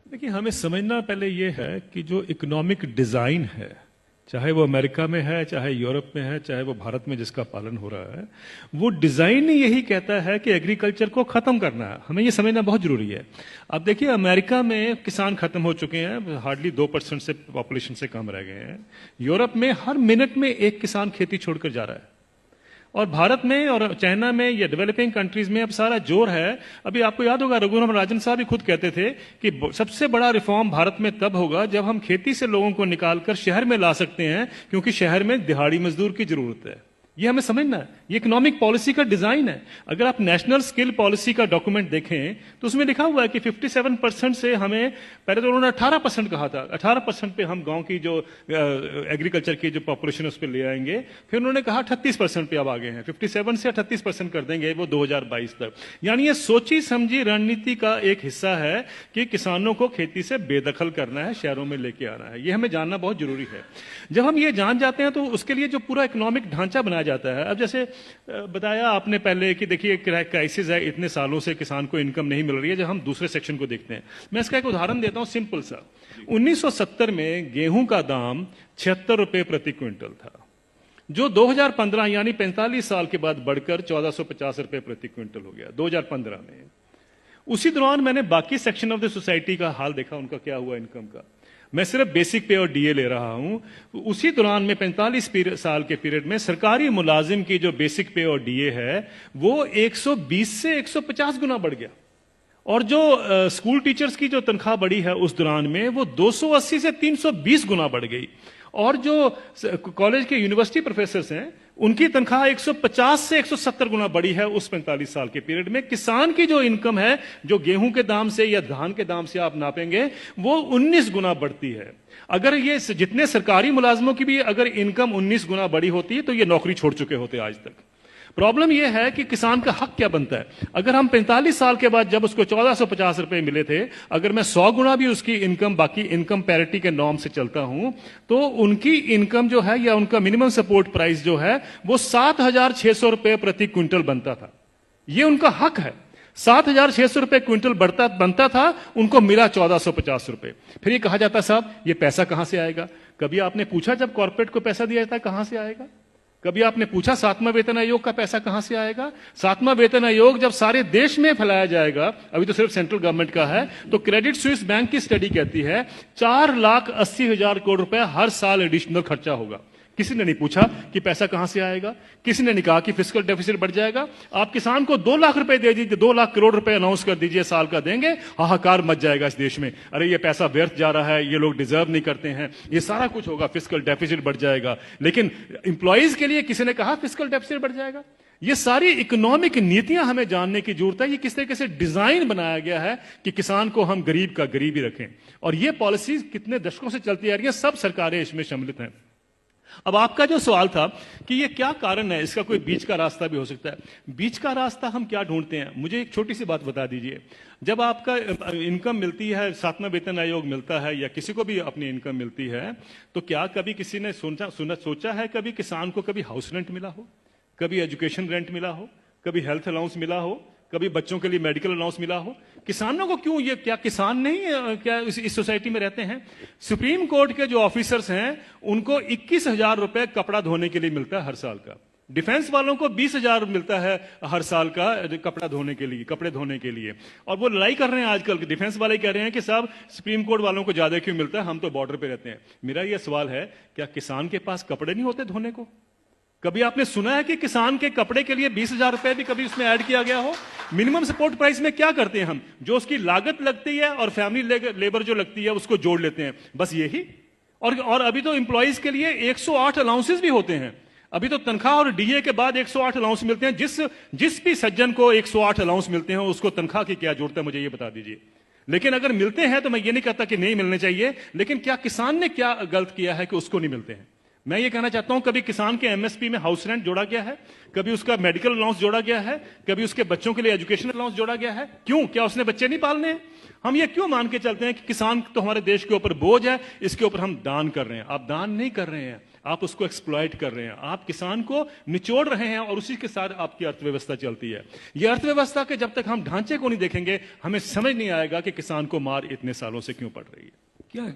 देखिए, हमें समझना पहले ये है कि जो इकोनॉमिक डिजाइन है, चाहे वो अमेरिका में है, चाहे यूरोप में है, चाहे वो भारत में जिसका पालन हो रहा है, वो डिजाइन ही यही कहता है कि एग्रीकल्चर को खत्म करना है। हमें ये समझना बहुत जरूरी है। अब देखिए, अमेरिका में किसान खत्म हो चुके हैं, हार्डली 2% से पॉपुलेशन से कम रह गए हैं। यूरोप में हर मिनट में एक किसान खेती छोड़कर जा रहा है। और भारत में और चाइना में या डेवलपिंग कंट्रीज में अब सारा जोर है। अभी आपको याद होगा, रघुराम राजन साहब भी खुद कहते थे कि सबसे बड़ा रिफॉर्म भारत में तब होगा जब हम खेती से लोगों को निकालकर शहर में ला सकते हैं, क्योंकि शहर में दिहाड़ी मजदूर की जरूरत है। ये हमें समझना है, ये इकोनॉमिक पॉलिसी का डिजाइन है। अगर आप नेशनल स्किल पॉलिसी का डॉक्यूमेंट देखें तो उसमें लिखा हुआ है कि 57% से हमें, पहले तो उन्होंने 18% कहा था, 18% पे हम गांव की जो एग्रीकल्चर की जो पॉपुलेशन उस पर ले आएंगे। फिर उन्होंने कहा 38% पे अब आ गए हैं, 57 से 38% कर देंगे वो 2022 तक। यानी ये सोची समझी रणनीति का एक हिस्सा है कि किसानों को खेती से बेदखल करना है, शहरों में लेके आना है। ये हमें जानना बहुत जरूरी है। जब हम ये जान जाते हैं तो उसके लिए जो पूरा इकोनॉमिक ढांचा बनाया जाता है। अब जैसे बताया आपने पहले कि देखिए क्राइसिस है, इतने सालों से किसान को इनकम नहीं मिल रही है। जब हम दूसरे सेक्शन को देखते हैं, मैं इसका एक उदाहरण देता हूं सिंपल सा। 1970 में गेहूं का दाम 76 रुपए प्रति क्विंटल था, जो 2015 यानी 45 साल के बाद बढ़कर 1450 रुपए प्रति क्विंटल हो गया 2015 में। उसी दौरान मैंने बाकी सेक्शन ऑफ द सोसाइटी का हाल देखा, उनका क्या हुआ इनकम का। मैं सिर्फ बेसिक पे और डीए ले रहा हूं। उसी दौरान में 45 साल के पीरियड में सरकारी मुलाजिम की जो बेसिक पे और डीए है वो 120 से 150 गुना बढ़ गया। और जो स्कूल टीचर्स की जो तनख्वाह बढ़ी है उस दौरान में वो 280 से 320 गुना बढ़ गई। और जो कॉलेज के यूनिवर्सिटी प्रोफेसर्स हैं उनकी तनख्वाह 150 से 170 गुना बढ़ी है उस 45 साल के पीरियड में। किसान की जो इनकम है, जो गेहूं के दाम से या धान के दाम से आप नापेंगे, वो 19 गुना बढ़ती है। अगर ये जितने सरकारी मुलाजमों की भी अगर इनकम 19 गुना बढ़ी होती तो ये नौकरी छोड़ चुके होते आज तक। प्रॉब्लम यह है कि किसान का हक क्या बनता है। अगर हम 45 साल के बाद जब उसको 1450 रुपए मिले थे, अगर मैं 100 गुना भी उसकी इनकम बाकी इनकम पैरिटी के नॉर्म से चलता हूं, तो उनकी इनकम जो है या उनका मिनिमम सपोर्ट प्राइस जो है वो 7,600 रुपए प्रति क्विंटल बनता था। ये उनका हक है। 7,600 रुपए क्विंटल बनता था, उनको मिला 1450 रुपए। फिर ये कहा जाता साहब ये पैसा कहां से आएगा। कभी आपने पूछा जब कॉर्पोरेट को पैसा दिया जाता है कहां से आएगा? कभी आपने पूछा 7वां वेतन आयोग का पैसा कहां से आएगा? 7वां वेतन आयोग जब सारे देश में फैलाया जाएगा, अभी तो सिर्फ सेंट्रल गवर्नमेंट का है, तो क्रेडिट स्विस बैंक की स्टडी कहती है 4,80,000 करोड़ रुपए हर साल एडिशनल खर्चा होगा। किसी ने नहीं पूछा कि पैसा कहां से आएगा। किसी ने नहीं कहा कि फिस्कल डेफिसिट बढ़ जाएगा। आप किसान को 2 लाख रुपए दे दीजिए, 2 लाख करोड़ रुपए अनाउंस कर दीजिए साल का देंगे, हाहाकार मच जाएगा इस देश में। अरे ये पैसा व्यर्थ जा रहा है, ये लोग डिजर्व नहीं करते हैं, ये सारा कुछ होगा, फिस्कल डेफिसिट बढ़ जाएगा। लेकिन इंप्लॉइज के लिए किसी ने कहा फिस्कल डेफिसिट बढ़ जाएगा? ये सारी इकोनॉमिक नीतियां हमें जानने की जरूरत है। ये किस तरीके से डिजाइन बनाया गया है कि किसान को हम गरीब का गरीब ही रखें। और ये पॉलिसी कितने दशकों से चलती आ रही है, सब सरकारें इसमें सम्मिलित हैं। अब आपका जो सवाल था कि ये क्या कारण है, इसका कोई बीच का रास्ता भी हो सकता है। बीच का रास्ता हम क्या ढूंढते हैं, मुझे एक छोटी सी बात बता दीजिए। जब आपका इनकम मिलती है, 7वां वेतन आयोग मिलता है या किसी को भी अपनी इनकम मिलती है, तो क्या कभी किसी ने सोचा है कभी किसान को कभी हाउस रेंट मिला हो, कभी एजुकेशन रेंट मिला हो, कभी हेल्थ अलाउंस मिला हो, कभी बच्चों के लिए मेडिकल अलाउंस मिला हो? किसानों को क्यों, ये क्या किसान नहीं क्या इस सोसाइटी में रहते हैं? सुप्रीम कोर्ट के जो ऑफिसर्स हैं उनको 21,000 रुपए कपड़ा धोने के लिए मिलता है हर साल का। डिफेंस वालों को 20,000 मिलता है हर साल का कपड़ा धोने के लिए, कपड़े धोने के लिए। और वो लड़ाई कर रहे हैं आजकल, डिफेंस वाले कह रहे हैं कि साहब सुप्रीम कोर्ट वालों को ज्यादा क्यों मिलता है, हम तो बॉर्डर पे रहते हैं। मेरा यह सवाल है, क्या किसान के पास कपड़े नहीं होते धोने को? कभी आपने सुना है कि किसान के कपड़े के लिए 20,000 रुपए भी कभी उसमें ऐड किया गया हो? मिनिमम सपोर्ट प्राइस में क्या करते हैं हम, जो उसकी लागत लगती है और फैमिली लेबर जो लगती है उसको जोड़ लेते हैं, बस यही। और अभी तो एम्प्लॉइज के लिए 108 अलाउंसेस भी होते हैं। अभी तो तनख्वाह और डीए के बाद 108 अलाउंस मिलते हैं। जिस भी सज्जन को 108 अलाउंस मिलते हैं उसको तनख्वाह की क्या जरूरत है, मुझे ये बता दीजिए। लेकिन अगर मिलते हैं तो मैं ये नहीं कहता कि नहीं मिलने चाहिए, लेकिन क्या किसान ने क्या गलत किया है कि उसको नहीं मिलते हैं? मैं ये कहना चाहता हूं, कभी किसान के एमएसपी में हाउस रेंट जोड़ा गया है, कभी उसका मेडिकल अलाउंस जोड़ा गया है, कभी उसके बच्चों के लिए एजुकेशन अलाउंस जोड़ा गया है? क्यों? क्या उसने बच्चे नहीं पालने हैं? हम ये क्यों मान के चलते हैं कि किसान तो हमारे देश के ऊपर बोझ है, इसके ऊपर हम दान कर रहे हैं? आप दान नहीं कर रहे हैं, आप उसको एक्सप्लॉइट कर रहे हैं, आप किसान को निचोड़ रहे हैं और उसी के साथ आपकी अर्थव्यवस्था चलती है। यह अर्थव्यवस्था के जब तक हम ढांचे को नहीं देखेंगे, हमें समझ नहीं आएगा कि किसान को मार इतने सालों से क्यों पड़ रही है। क्या